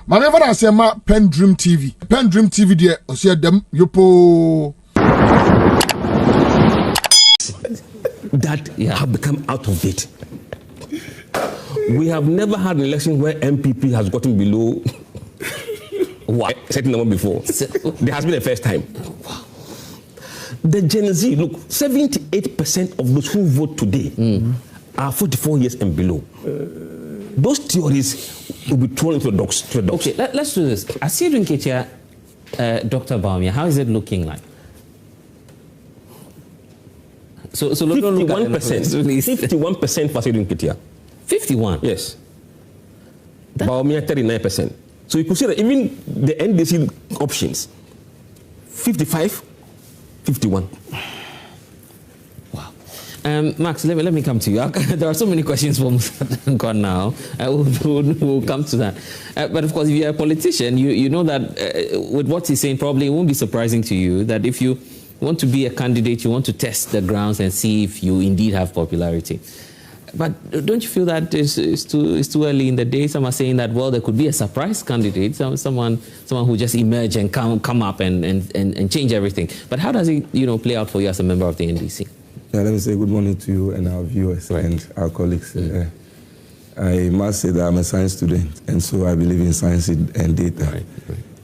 Maneva na sema PENDREAM TV. PENDREAM TV de osia dem yopo. That have become out of date. We have never had an election where MPP has gotten below what certain number before. There has been a first time. The Gen Z, look, 78% of those who vote today are 44 years and below. Those theories will be thrown into the dogs. Okay, let's do this. Aseidu Nketia, Dr. Bawumia, how is it looking like? So 51%. 51% for Aseidu Nketia. 51? Yes. Bawumia 39%. So you could see that even the NDC options, 55, 51. Wow. Max, let me come to you. There are so many questions for Danquah now. We'll come to that. But of course, if you're a politician, you know that with what he's saying, probably it won't be surprising to you that if you want to be a candidate, you want to test the grounds and see if you indeed have popularity. But don't you feel that it's too early in the day? Some are saying that, well, there could be a surprise candidate, someone who just emerge and come up and change everything. But how does it play out for you as a member of the NDC? Yeah, let me say good morning to you and our viewers and our colleagues. I must say that I'm a science student, and so I believe in science and data. Right.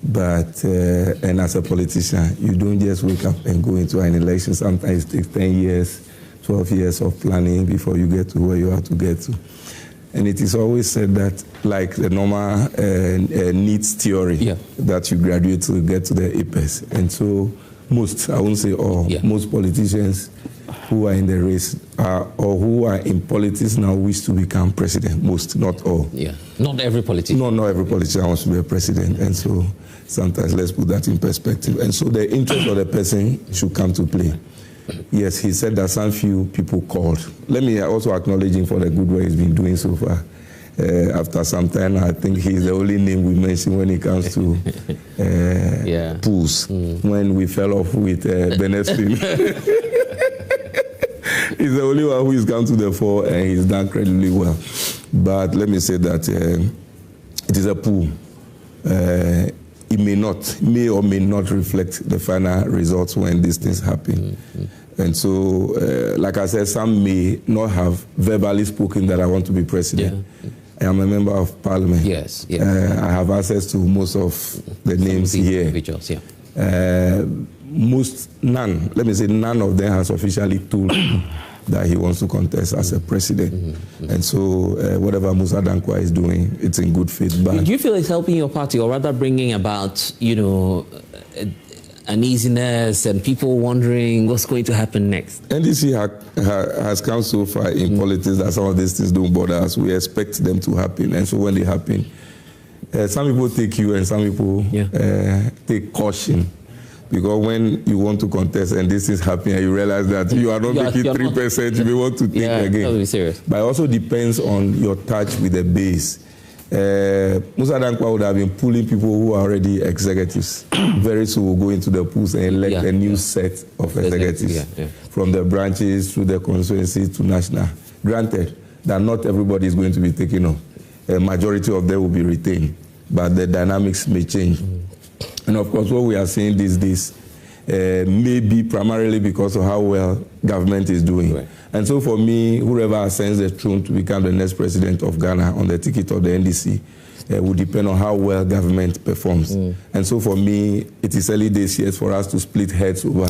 But, and as a politician, you don't just wake up and go into an election. Sometimes it takes 10 years, 12 years of planning before you get to where you have to get to. And it is always said that, like the normal NEET theory, that you graduate to get to the apex. And so most, I won't say all, most politicians who are in the race or who are in politics now wish to become president. Most, not all. Yeah, not every politician. No, not every politician wants to be a president. And so sometimes let's put that in perspective. And so the interest of the person should come to play. Yes, he said that some few people called. Let me also acknowledge him for the good work he's been doing so far. After some time, I think he's the only name we mention when it comes to pools. When we fell off with Benefin. He's the only one who has come to the fore, and he's done incredibly well. But let me say that it is a pool. It may or may not reflect the final results when these things happen. And so, like I said, some may not have verbally spoken that I want to be president. I am a member of parliament. Yes. I have access to most of the names here. Individuals, none of them has officially told that he wants to contest as a president. And so whatever Musah Danquah is doing, it's in good faith. But do you feel it's helping your party, or rather bringing about, uneasiness and people wondering what's going to happen next? NDC has come so far in politics that some of these things don't bother us. We expect them to happen. And so when they happen, some people take you and some people take caution. Because when you want to contest and this is happening and you realize that you are not making 3%, you may want to think again. That would be serious. But it also depends on your touch with the base. Musah Danquah would have been pulling people who are already executives. Very soon we'll go into the pools and elect a new set of executives from the branches to the constituency to national. Granted that not everybody is going to be taken up. A majority of them will be retained, but the dynamics may change. And of course, what we are seeing these days may be primarily because of how well government is doing. And so for me, whoever ascends the throne to become the next president of Ghana on the ticket of the NDC will depend on how well government performs. And so for me, it is early days yet for us to split heads over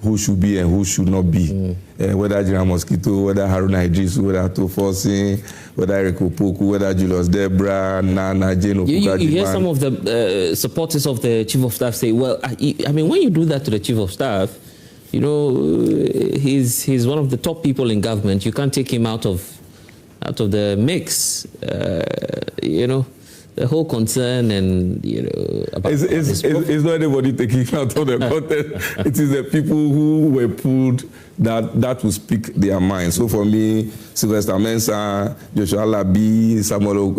who should be and who should not be. Whether General Mosquito, whether Haruna Idrisu, whether Tofosin, whether Eric Opoku, whether Julius Debra, Nana, Jane Okuka. You hear some of the supporters of the Chief of Staff say, well, I mean, when you do that to the Chief of Staff, he's one of the top people in government. You can't take him out of the mix, the whole concern and, about it's not anybody taking out of the content. It is the people who were pulled that will speak their mind. So for me, Sylvester Mensah, Joshua Labi, Samuel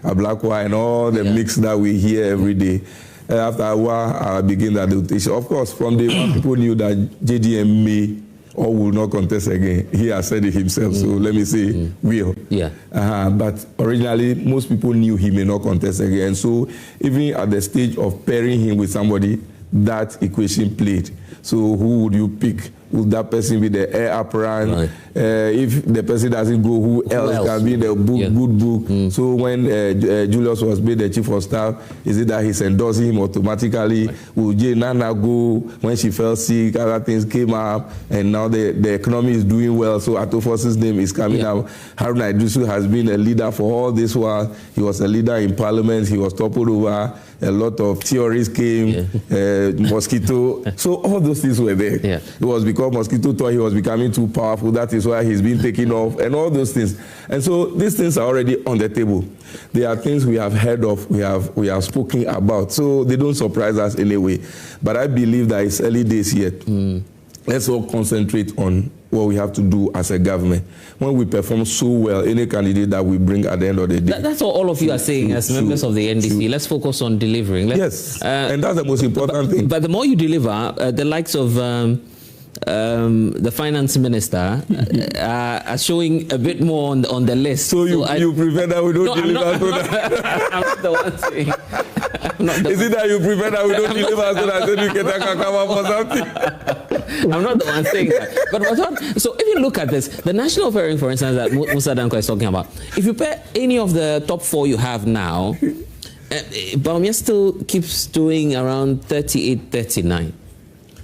Ablakwa, and all the mix that we hear every day. After a while, I begin that rotation. Of course, from day one, people knew that JDM may or will not contest again. He has said it himself, so let me say will. Yeah. But originally, most people knew he may not contest again. So even at the stage of pairing him with somebody, that equation played. So who would you pick? Would that person be the heir apparent? Right. If the person doesn't go, who else can be the book, good book? So when Julius was made the chief of staff, is it that he's endorsing him automatically? Right. Will Jay Nana go when she fell sick? Other things came up, and now the economy is doing well. So Atoforce's name is coming up. Haruna Iddrisu has been a leader for all this while. He was a leader in parliament. He was toppled over. A lot of theories came, Mosquito. So all those things were there. Yeah. It was because Mosquito thought he was becoming too powerful. That is why he's been taken off, and all those things. And so these things are already on the table. They are things we have heard of, we have spoken about. So they don't surprise us anyway. But I believe that it's early days yet. Let's all concentrate on what we have to do as a government. When we perform so well, any candidate that we bring at the end of the day. That's what all of you are saying as members of the NDC. Let's focus on delivering. Yes, and that's the most important thing. But the more you deliver, the likes of the finance minister are showing a bit more on the list. So you prefer that we don't deliver so that... I'm not the one saying. Is it that you prefer that we don't deliver so that Nketia can come up for something? I'm not the one saying that. But so if you look at this, the national pairing, for instance, that Musah Danquah is talking about, if you pair any of the top 4 you have now, Bawumia still keeps doing around 38, 39.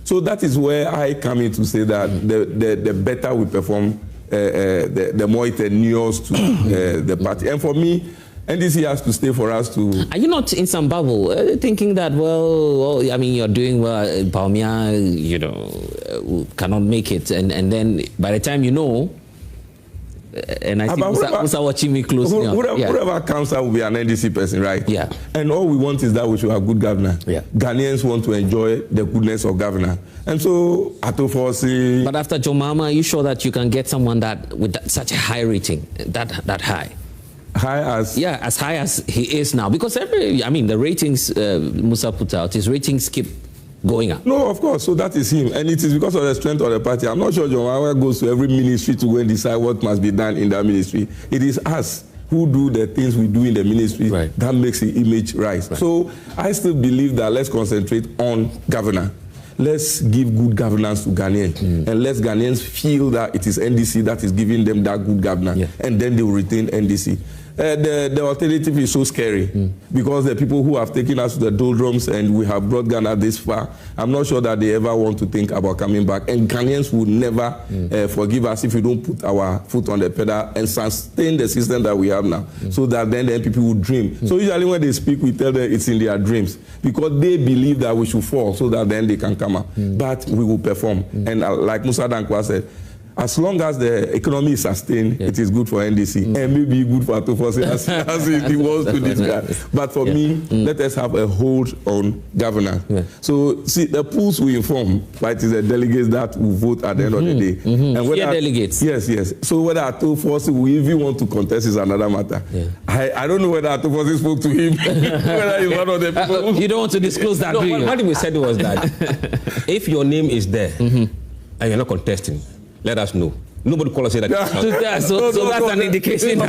So that is where I come in to say that the better we perform, the more it inures to the party. And for me, NDC has to stay for us to... Are you not in some bubble thinking that, well, I mean, you're doing well, Bawumia, cannot make it, and then by the time you know, and I see Musah watching me closely. Whoever comes out will be an NDC person, right? Yeah. And all we want is that we should have good governance. Yeah. Ghanaians want to enjoy the goodness of governance. And so, Atoforce... But after Jomama, are you sure that you can get someone with such a high rating, that high? High as... Yeah, as high as he is now. Because the ratings Musah put out, his ratings keep going up. No, of course. So that is him. And it is because of the strength of the party. I'm not sure John Wawa goes to every ministry to go and decide what must be done in that ministry. It is us who do the things we do in the ministry that makes the image rise. Right. So I still believe that let's concentrate on governance. Let's give good governance to Ghanaians. And let Ghanaians feel that it is NDC that is giving them that good governance. Yeah. And then they will retain NDC. The alternative is so scary because the people who have taken us to the doldrums and we have brought Ghana this far, I'm not sure that they ever want to think about coming back. And Ghanaians will never forgive us if we don't put our foot on the pedal and sustain the system that we have now, so that then people will dream. So usually when they speak, we tell them it's in their dreams because they believe that we should fall so that then they can come up. But we will perform. And like Musah Danquah said, as long as the economy is sustained, it is good for NDC and maybe good for Atoforce as he wants to describe. But for me, let us have a hold on governance. So, see, the pools will inform, but it is the delegates that will vote at the end of the day. And whether delegates. Yes. So whether Atoforce will even want to contest is another matter. I don't know whether Atoforce spoke to him, whether he's one of the people. You don't want to disclose that, do you? What we said was that if your name is there and you're not contesting, let us know. Nobody call us say that. So that's an indication. No.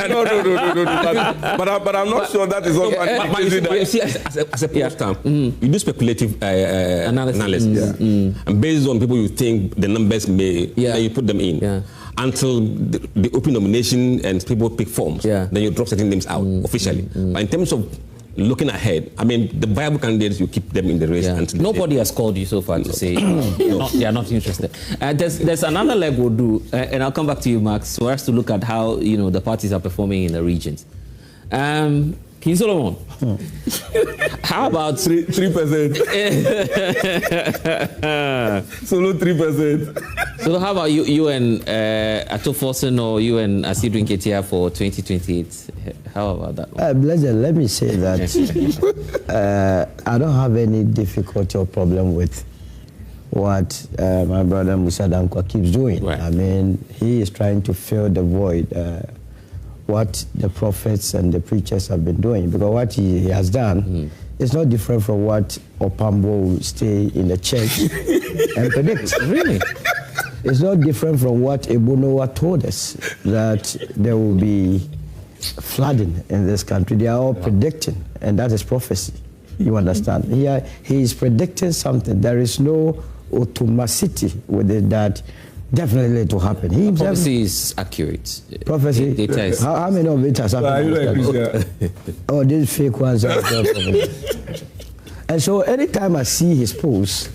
But I'm not sure that is also an indication. But you see, as a post-stamp, you do speculative analysis. And based on people you think the numbers may, then you put them in. Until the open nomination and people pick forms, then you drop certain names out officially. But in terms of looking ahead, the viable candidates, you keep them in the race. Until nobody has called you so far to say they are not interested. There's another leg we'll do, and I'll come back to you, Max, for us to look at how the parties are performing in the regions. King Solomon, how about 3%? Solo 3%. So how about you and Atoforce or you and Aseidu Nketia for 2028? How about that one? Let me say that I don't have any difficulty or problem with what my brother Musah Danquah keeps doing. Right. He is trying to fill the void what the prophets and the preachers have been doing, because what he has done is not different from what Opambo will stay in the church and predict. Really? It's not different from what Ebonowa told us, that there will be flooding in this country. They are all predicting, and that is prophecy. You understand? He is predicting something. There is no automaticity with it that definitely it will happen. Prophecy is accurate. Prophecy? Data is... How many of it has happened? Oh, these fake ones are And so anytime I see his post,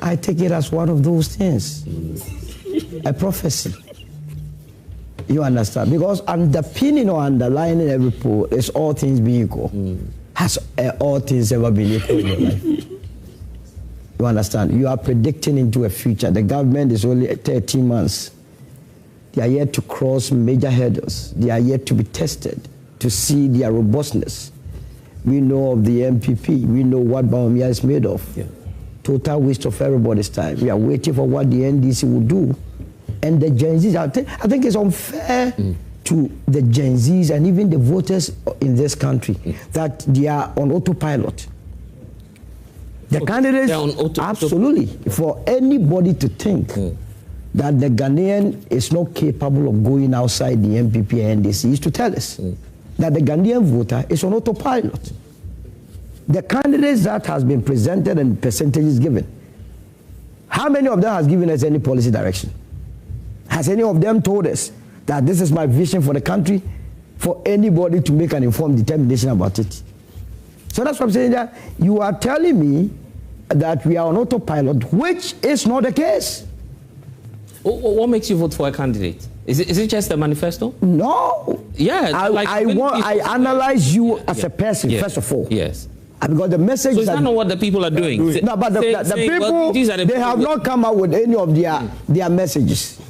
I take it as one of those things. A prophecy. You understand? Because underpinning or underlining every post is all things being equal. Has all things ever been equal in your life? You understand? You are predicting into a future. The government is only 13 months. They are yet to cross major hurdles. They are yet to be tested to see their robustness. We know of the MPP. We know what Bawumia is made of. Yeah. Total waste of everybody's time. We are waiting for what the NDC will do. And the Gen Zs, I think it's unfair to the Gen Zs and even the voters in this country that they are on autopilot. The candidates, absolutely, for anybody to think that the Ghanaian is not capable of going outside the MPP and NDC is to tell us that the Ghanaian voter is on autopilot. The candidates that has been presented and percentages given, how many of them has given us any policy direction? Has any of them told us that this is my vision for the country, for anybody to make an informed determination about it? So that's what I'm saying, that you are telling me that we are on autopilot, which is not the case. What makes you vote for a candidate? Is it just a manifesto? No. Yeah. I analyze you as a person, first of all. Yes. Because the message... So is that not what the people are doing? No, but the people, they have not come out with any of their messages.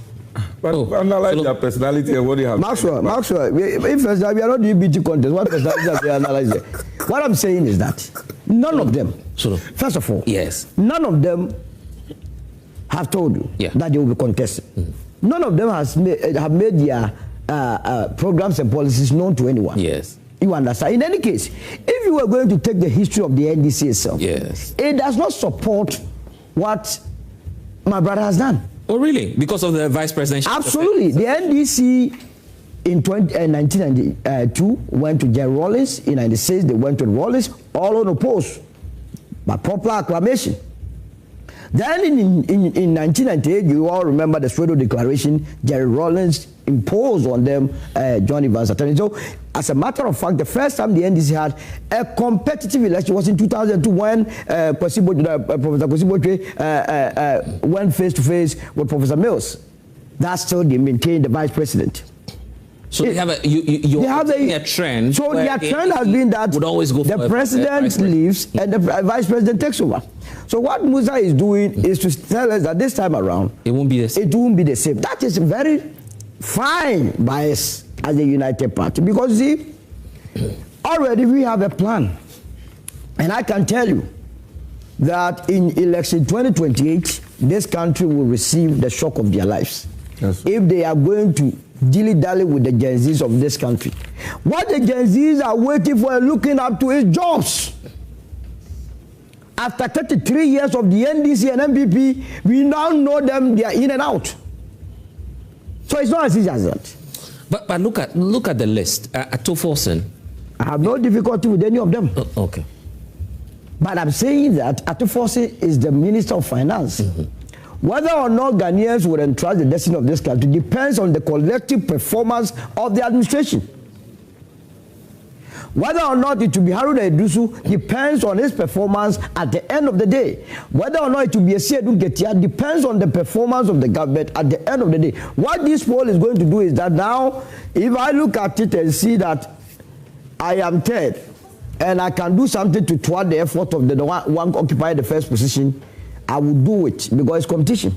But analyze their personality and what they have. Maxwell, if we are not doing beauty contest, what personality have they analyzed there? What I'm saying is that none of them, first of all, none of them have told you that they will be contested. None of them have made their programs and policies known to anyone. Yes. You understand? In any case, if you were going to take the history of the NDC itself, it does not support what my brother has done. Oh, really? Because of the vice presidential? Absolutely. The NDC in 1992 went to Jerry Rawlings. In 1996, they went to Rawlings, all unopposed, by popular acclamation. Then in 1998, you all remember the Aseidu Declaration, Jerry Rawlings imposed on them John Evans' attorney. So, as a matter of fact, the first time the NDC had a competitive election was in 2002 when Professor Kwesibo went face-to-face with Professor Mills. That's still they maintained the vice president. So they have a trend. So their trend has been that would always go the president leaves and the vice president takes over. So what Musah is doing is to tell us that this time around it won't be the same. It won't be the same. That is very fine by us as a united party, because see, already we have a plan, and I can tell you that in election 2028, this country will receive the shock of their lives if they are going to dilly-dally with the Gen Zs of this country. What the Gen Zs are waiting for and looking up to is jobs. After 33 years of the NDC and MPP, we now know them, they are in and out. So it's not as easy as that. But look at the list. Atoforsen. I have no difficulty with any of them. Okay. But I'm saying that Atoforsen is the Minister of Finance. Whether or not Ghanaians would entrust the destiny of this country depends on the collective performance of the administration. Whether or not it will be Haruna Iddrisu depends on his performance at the end of the day. Whether or not it will be Aseidu Nketia depends on the performance of the government at the end of the day. What this poll is going to do is that now, if I look at it and see that I am third, and I can do something to thwart the effort of the one occupying the first position, I will do it because it's competition.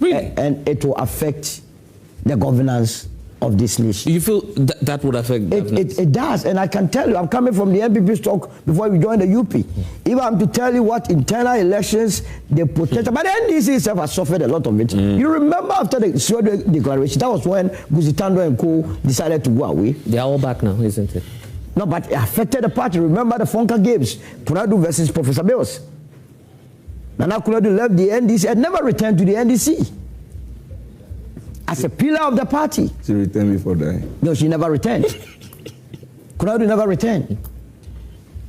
Really? And it will affect the governance of this nation. You feel that would affect governance? It does, and I can tell you, I'm coming from the MPP stock before we joined the UP. If I'm to tell you what internal elections, the potential, but the NDC itself has suffered a lot of it. You remember after the Aseidu Declaration, that was when Guzitando and Co. decided to go away. They are all back now, isn't it? No, but it affected the party. Remember the Fonka games, Kuradu versus Professor Mills. Nana Kuladu left the NDC and never returned to the NDC. as a pillar of the party. She returned before dying. No, she never returned. Kunaudi never returned.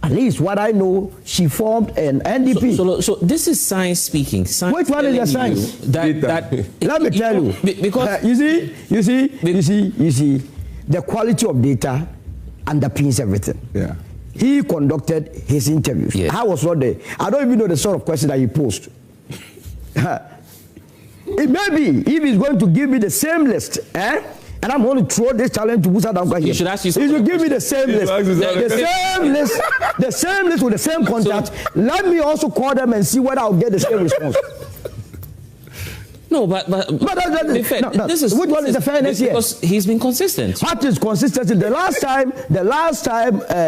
At least what I know, she formed an NDP. So this is science speaking. Science. Which one is the science? Let me tell you. Because you see, the quality of data underpins everything. Yeah. He conducted his interviews. Yes. I was not there. I don't even know the sort of question that he posed. It may be if he's going to give me the same list, and I'm going to throw this challenge to Musah Danquah here. You should ask you. He should give me the same list, the same list with the same contact. Let me also call them and see whether I'll get the same response. No, but this is which one is the fairness here? Because he's been consistent. What is consistency? The last time,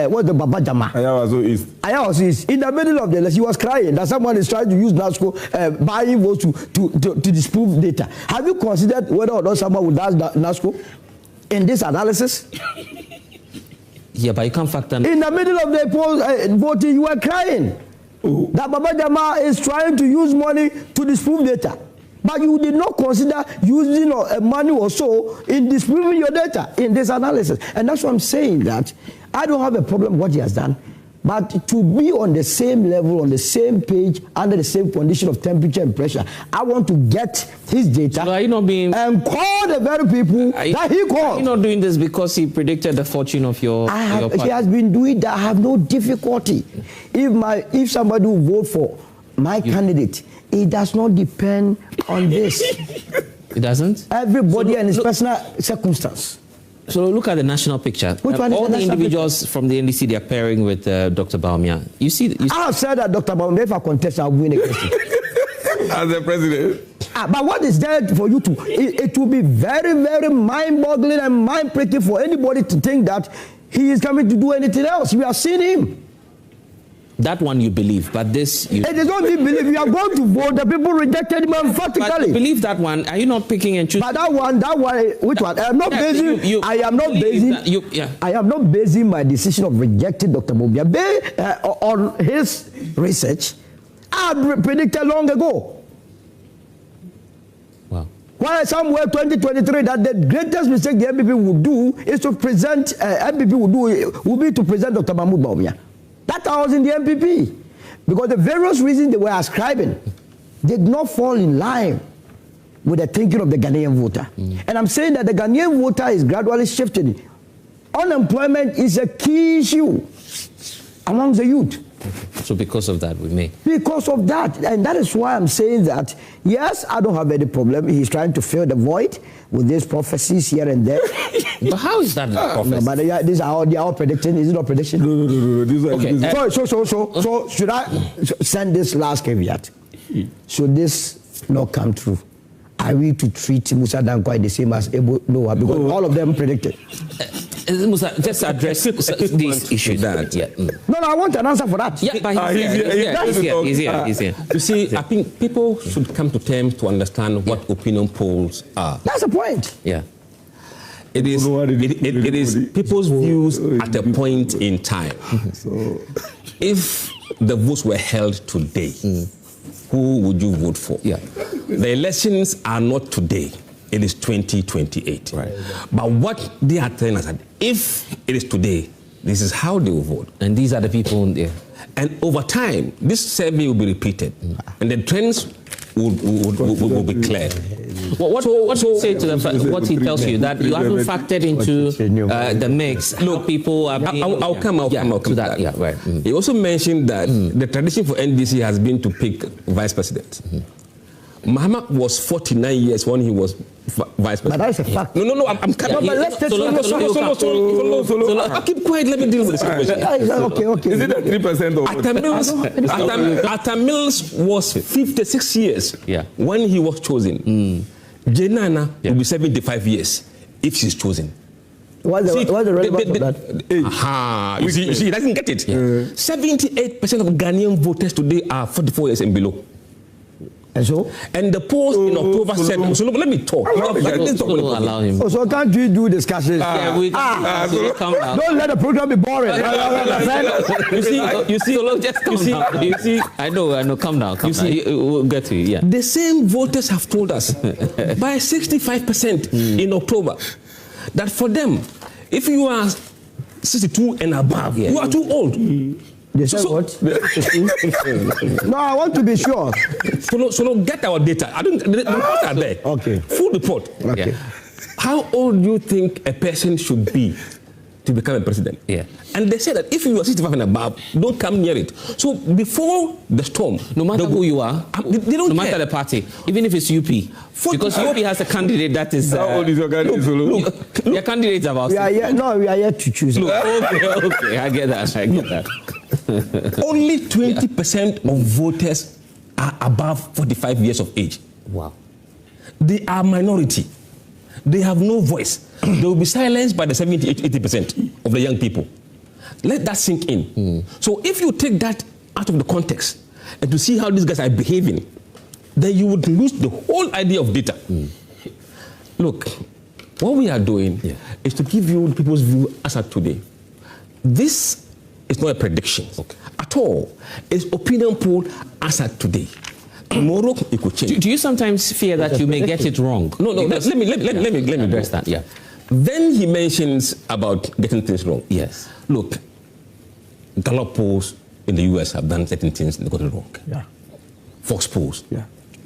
was the Baba Jama. Ayawaso East. In the middle of the list, he was crying that someone is trying to use NASCO, buying votes to disprove data. Have you considered whether or not someone would ask NASCO in this analysis? Yeah, but you can't factor. In the middle of the voting, you were crying that Baba Jama is trying to use money to disprove data. But you did not consider using money or so in disproving your data in this analysis. And that's why I'm saying that I don't have a problem with what he has done. But to be on the same level, on the same page, under the same condition of temperature and pressure, I want to get his data and call the very people that he called. Are you not doing this because he predicted the fortune of your party? He has been doing that. I have no difficulty. If somebody will vote for my candidate, it does not depend on this. It doesn't? Everybody and his personal circumstance. So look at the national picture. Which one is all the the national individuals picture? from the NDC, they are pairing with Dr. Bawumia. You see, I have said that Dr. Bawumia, if I contest, I'll win a question. As the president. But what is there for you to... It will be very, very mind-boggling and mind-breaking for anybody to think that he is coming to do anything else. We have seen him. That one you believe, but this... It is not you believe. You are going to vote. The people rejected him emphatically. But you believe that one. Are you not picking and choosing? But that one, which one? I am not basing... I am not basing my decision of rejecting Dr. Bawumia on his research. I had predicted long ago. Wow. Why somewhere 2023 that the greatest mistake the MPP would do is to present... would be to present Dr. Bawumia. That was in the MPP. Because the various reasons they were ascribing did not fall in line with the thinking of the Ghanaian voter. And I'm saying that the Ghanaian voter is gradually shifting. Unemployment is a key issue among the youth. So because of that, we may. Because of that. And that is why I'm saying that, yes, I don't have any problem. He's trying to fill the void with these prophecies here and there. But how is that a prophecy? No, but these are all predicting. Is it not prediction? No. Okay. So should I send this last caveat? Should this not come true? Are we to treat Musah Danquah the same as Noah? Because all of them predicted. Musah, just address this issue. No, I want an answer for that. Yeah, but he's here. You see, I think people should come to terms to understand what opinion polls are. That's the point. Yeah. It is people's views at a point in time. So, if the votes were held today, who would you vote for? Yeah. The elections are not today. It is 2028. Right. But what they are telling us that if it is today, this is how they will vote. And these are the people there. And over time, this survey will be repeated. And the trends will be clear. What do you say to them? What he tells you that you haven't factored into the mix? Look, people are. I'll come to that. Yeah, right. He also mentioned that the tradition for NDC has been to pick vice president. Muhammad was 49 years when he was vice president. But that is a fact. No, I'm coming. I'll keep quiet. Let me deal with this question. Okay. is it a 3% or Atta Mills was 56 years when he was chosen. Jenana will be 75 years if she's chosen. What's the relevance of that? You see, he doesn't get it. 78% of Ghanaian voters today are 44 years and below. And the polls in October said, so look, let me talk. Allow him. Oh, so can't we do discussions? Yeah, we calm down. Don't let the program be boring. You see, I know, calm down. We'll get to you, yeah. The same voters have told us by 65% in October that for them, if you are 62 and above, you are too old. They said what? No, I want to be sure. So get our data. The reports are there. Okay. Full report. Okay. Yeah. How old do you think a person should be to become a president? Yeah. And they said that if you are 65 and above, don't come near it. So before the storm, no matter who you are, they don't no care. matter the party, even if it's UP, because UP has a candidate that is. How old is your candidate? Your candidate is about. We are yet to choose. Okay, I get that. Only 20% of voters are above 45 years of age. Wow. They are minority. They have no voice. They will be silenced by the 70-80% of the young people. Let that sink in. So if you take that out of the context and to see how these guys are behaving, then you would lose the whole idea of data. Look, what we are doing is to give you people's view as of today. This is not a prediction at all. It's opinion poll as of today. Tomorrow it could change. Do you sometimes fear that you may get it wrong? No. Let me address that. Yeah. Then he mentions about getting things wrong. Yes. Look, Gallup polls in the US have done certain things and they got it wrong. Yeah. Fox polls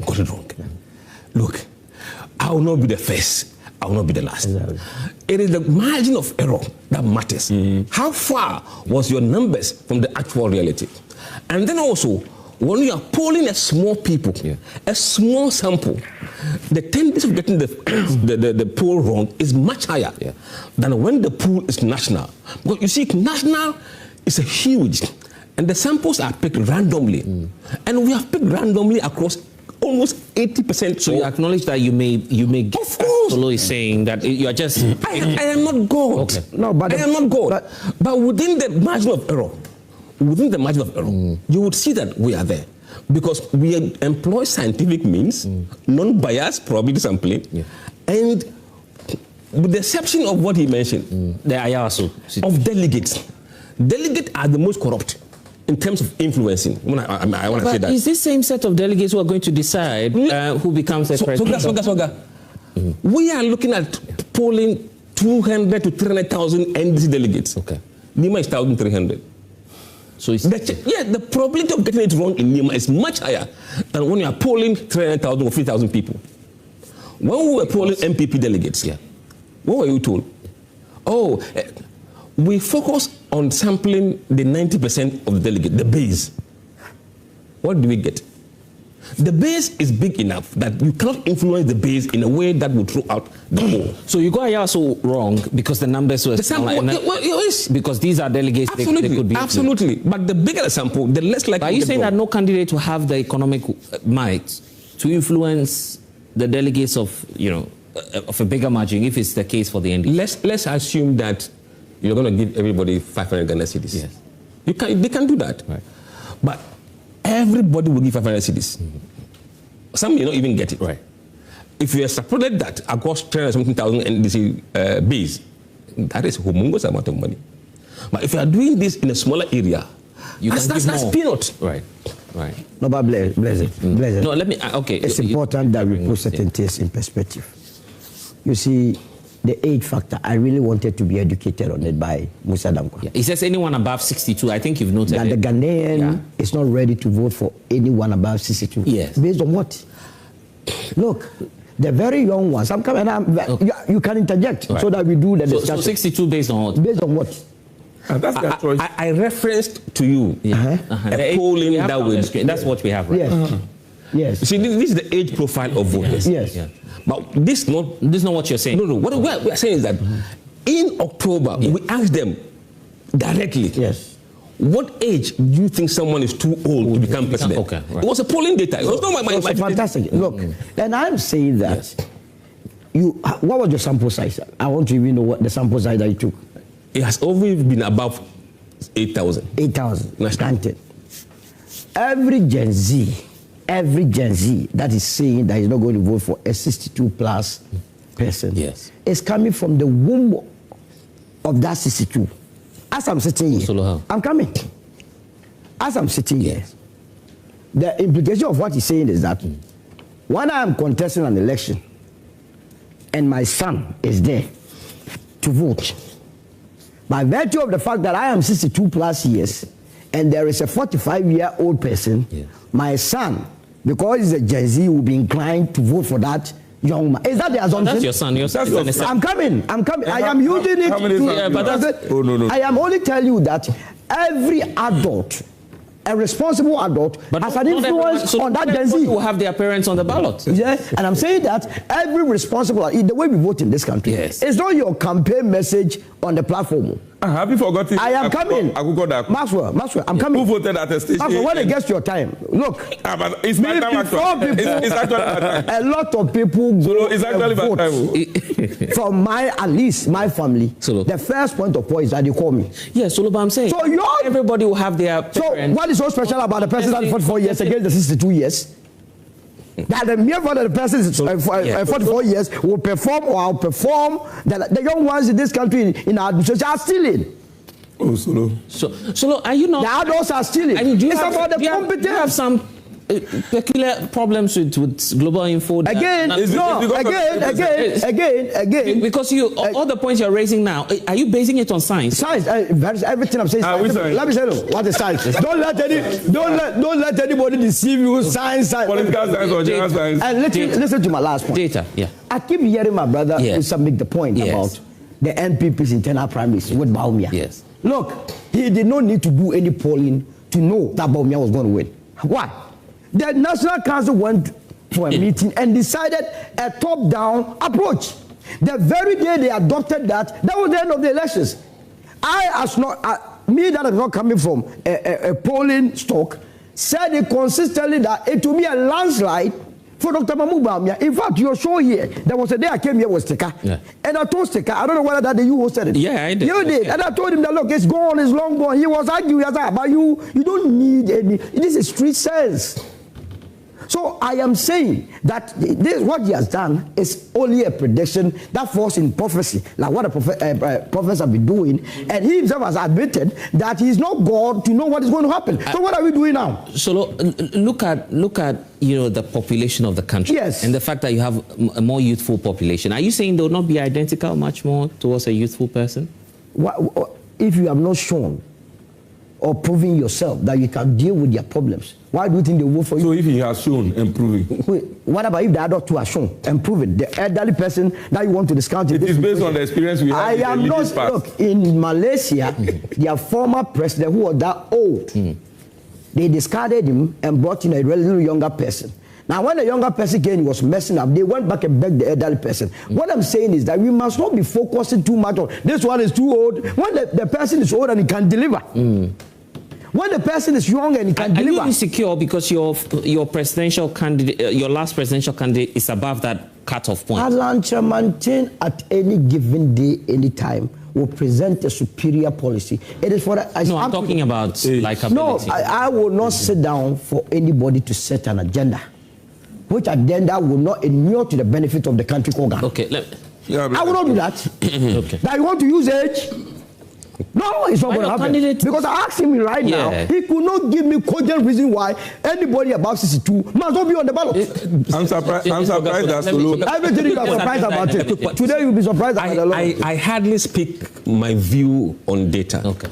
got it wrong. Yeah. Look, I will not be the first. I will not be the last. Exactly. It is the margin of error that matters. How far was your numbers from the actual reality? And then also, when you are polling a small people, a small sample, the tendency of getting the poll wrong is much higher than when the pool is national. Because you see, national is a huge, and the samples are picked randomly. And we have picked randomly across almost 80%. So you acknowledge that you may get. Of course. Solo is saying that you are just. I am not God. Okay. No, but I am not God. But within the margin of error, you would see that we are there. Because we employ scientific means, non-biased probability sampling, and with the exception of what he mentioned, the Ayasu of delegates. Delegates are the most corrupt in terms of influencing. I want to say that. Is this same set of delegates who are going to decide who becomes the president? Soga. We are looking at polling 200 to 300,000 NDC delegates. Okay. Nima is 1,300. So it's the probability of getting it wrong in Nima is much higher than when you are polling 300,000 or 3,000 people. When we were polling MPP delegates, what were you told? We focus on sampling the 90% of the delegate, the base. What do we get? The base is big enough that you cannot influence the base in a way that will throw out the poll. So you got Ayasu wrong because the numbers were because these are delegates. Absolutely, they could be absolutely. But the bigger the sample, the less likely. Are you saying that no candidate will have the economic might to influence the delegates of of a bigger margin if it's the case for the NDC? Let's assume that you're going to give everybody 500 Ghana cedis. Yes. They can do that. Right. But everybody will give 500 cedis. Some may not even get it. Right. If you extrapolate that across 317,000 NDC base, that is a humongous amount of money. But if you are doing this in a smaller area, that's peanut. Right. No, but bless it. No, let me. It's important that we put certain things in perspective. You see, the age factor, I really wanted to be educated on it by Musah Danquah. Yeah. He says anyone above 62, I think you've noted that the Ghanaian is not ready to vote for anyone above 62. Yes. Based on what? Look, the very young ones, I'm coming, you can interject so that we do the discussion. So 62 based on what? Based on what? That's their choice. I referenced to you a polling that way. That's what we have, right? Yes. You see, this is the age profile of voters. Yes. But this is not what you're saying. No. What we are saying is that in October, we asked them directly, what age do you think someone is too old to become president? Okay, right. It was a polling data. It was not my fantastic. Look, and I'm saying that what was your sample size? I want to even know what the sample size that you took. It has always been above 8,000. 8,000. Granted. Every Gen Z every Gen Z that is saying that he's not going to vote for a 62 plus person is coming from the womb of that 62. As I'm sitting here, I'm coming. As I'm sitting here, the implication of what he's saying is that when I am contesting an election and my son is there to vote, by virtue of the fact that I am 62 plus years and there is a 45-year-old person, my son, because he's a Gen Z, will be inclined to vote for that young man. Is that the assumption? That's your son. Your son. I'm coming. I am using it to... I am only telling you that every adult, a responsible adult, has an influence on that Gen Z. Will have their parents on the ballot. Yeah, and I'm saying that every responsible, the way we vote in this country, it's not your campaign message on the platform. Have you forgotten? I am coming. Maxwell, I'm coming. Who voted at the station? Maxwell, when it gets to your time, look. It's my time actually. It's actually my time. A lot of people go it's actually vote. From at least my family, the first point of point is that they call me. Yes, but I'm saying, so everybody will have their parents. So what is so special about the person that 44 years against the 62 years? That the mere fact that the person is 44 years will perform or outperform the young ones in this country in our administration are stealing. Oh, Solo. So are you not? The adults are stealing. It's about the competence. Do you have some peculiar problems with global info? Again. Because all the points you're raising now, are you basing it on science? Science. Everything I'm saying. Let me say what is science. Don't let anybody deceive you. Science. Political science or general science. And listen to my last point. Data. Yeah. I keep hearing my brother make the point about the NPP's internal primaries with Bawumia. Yes. Look, he did not need to do any polling to know that Bawumia was going to win. Why? The National Council went for a meeting and decided a top-down approach. The very day they adopted that was the end of the elections. Me that is not coming from a polling stock, said it consistently that it will be a landslide for Dr. Mahmoud Bawumia. In fact, your show here, there was a day I came here with Stika. Yeah. And I told Stika, I don't know whether that day you hosted it. Yeah, I did. You did. And I told him that, look, it's gone, it's long gone. He was arguing, but you don't need any. This is street sense. So I am saying that what he has done is only a prediction that falls in prophecy, like what the prophets have been doing. And he himself has admitted that he is not God to know what is going to happen. So what are we doing now? So look at the population of the country. Yes. And the fact that you have a more youthful population. Are you saying they will not be identical much more towards a youthful person? If you have not shown or proving yourself that you can deal with their problems, why do you think they will vote for you? So if he has shown improving. Wait, what about if the other two are shown improving? The elderly person that you want to discount. It is based on the experience we have. I am not. Look, in Malaysia, their former president, who was that old, they discarded him and brought in a little younger person. Now, when the younger person came, he was messing up. They went back and begged the elderly person. What I'm saying is that we must not be focusing too much on this one is too old. When the person is old and he can deliver. When the person is young and he can deliver. Are you insecure because your presidential candidate, your last presidential candidate, is above that cutoff point? Alan Chamantin at any given day, any time, will present a superior policy. It is for the... No, I'm talking about likability. No, I will not sit down for anybody to set an agenda, which agenda will not inure to the benefit of the country called Ghana. Okay, I will not do that. Okay. That you want to use age? No, it's not going to happen. Because I asked him right now, he could not give me cogent reason why anybody above 62 must not be on the ballot. I'm surprised that Solo. Everything you are surprised about it. Today you'll be surprised about the law. I hardly speak my view on data. Okay.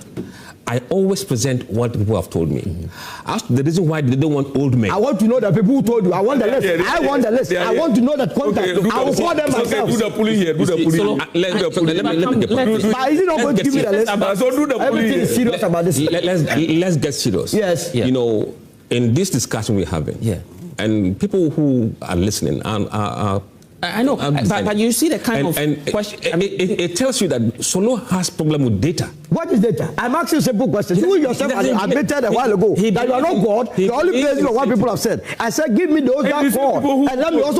I always present what people have told me. Ask the reason why they don't want old men. I want to know the people who told you. I want the list. I want the list. I want to know that contact. I will call them myself. Do the pulling here. Do the pulling. But is it not going to give me the list? So do the pulling. Everything is serious about this. Let's get serious. Yes. You know, in this discussion we're having, and people who are listening are I know, but you see the kind of question. It tells you that Solo has problem with data. What is data? I'm asking a simple question. You yourself admitted a while ago that you are not God. You're only based on what people have said. I said, give me those that call, and let me also